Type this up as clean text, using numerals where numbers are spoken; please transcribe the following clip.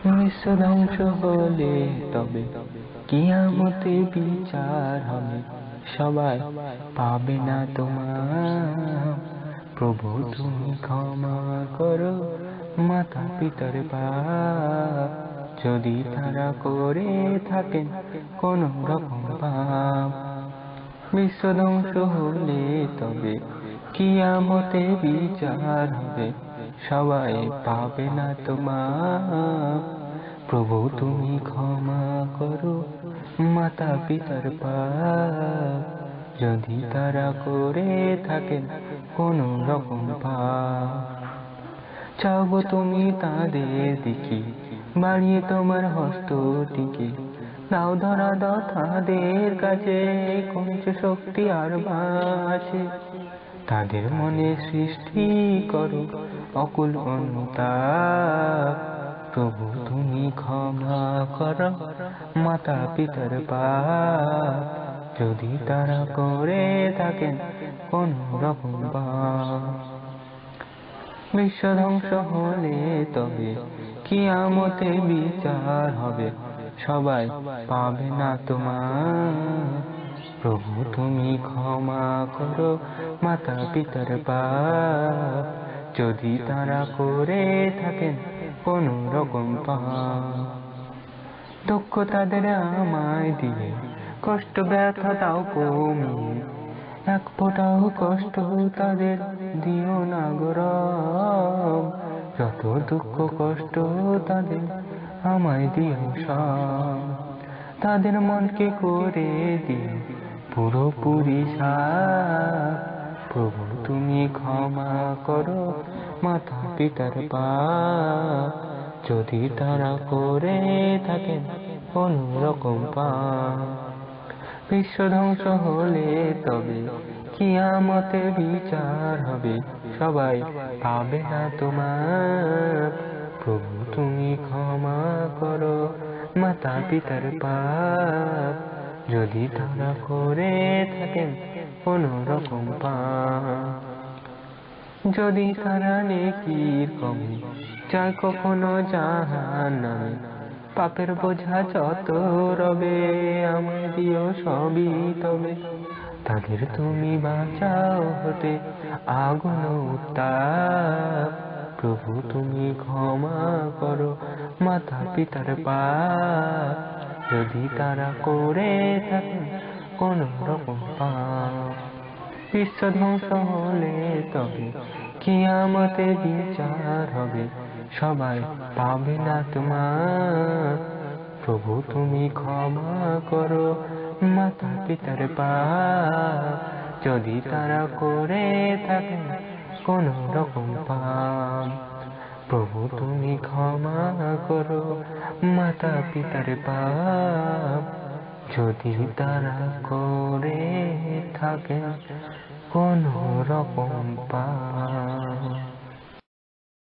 বিশ্ব ধ্বংস হলে তবে কিয়ামতে বিচার হবে, সবাই পাবে না তোমার। প্রভু তুমি ক্ষমা করো মাতা পিতার পাপ, যদি তারা করে থাকেন কোন রকম পাপ। বিশ্ব ধ্বংস হলে তবে কিয়ামতে বিচার হবে, সবাই পাবে না তোমার। প্রভু তুমি ক্ষমা করো মাতা পিতার পাপ, যদি তারা করে থাকেন কোন রকম পাপ। চাও গো তুমি তাদের দিকে বাড়িয়ে তোমার হস্তটিকে, দাও ধরা দাও তাদের কাছে কঞ্চ শক্তি আর বাসে। তাদের মনে সৃষ্টি করো অকুল অনুতাপ, প্রভু তুমি ক্ষমা করো মাতা পিতার পাপ, যদি তারা করে থাকেন কোন রকম পাপ। বিশ্ব ধ্বংস হলে তবে কিয়ামতে বিচার হবে, সবাই পাবে না তোমার। প্রভু তুমি ক্ষমা করো মাতা পিতার পাপ, যদি তারা করে থাকেন কোন রকম পাপ। দুঃখ তাদের আমায় দিয়ে কষ্ট ব্যথা দাও কমিয়ে, এক ফোঁটাও কষ্ট তাদের দিও না গো রব। যত দুঃখ কষ্ট তাদের আমায় দিও সব, তাদের মনকে করে দিও পুরোপুরি সাফ। প্রভু তুমি ক্ষমা করো মাতা পিতার পাপ, যদি তারা করে থাকেন কোন রকম পাপ। বিশ্ব ধ্বংস হলে তবে কিয়ামতে বিচার হবে, সবাই পাবে না তোমার। প্রভু তুমি ক্ষমা করো মাতা পিতার পাপ, যদি তারা করে থাকেন কোন রকম পাপ। যদি তারা নেকির কমে যায় কখনো জাহান্নামে, পাপের বোঝা যত রবে আমায় দিও সবই তবে। তাদের তুমি বাঁচাও হতে আগুন উত্তাপ, প্রভু তুমি ক্ষমা করো মাতা পিতার পাপ, যদি তারা করে থাকেন কোন রকম পাপ। বিশ্ব ধ্বংস হলে তবে কিয়ামতে বিচার হবে, সবাই পাবে না তোমার। প্রভু তুমি ক্ষমা করো মাতা পিতার পাপ, যদি তারা করে থাকেন কোন রকম পাপ। প্রভু তুমি ক্ষমা করো মাতা পিতার পাপ, যদি তারা করে থাকেন কোন রকম পাপ।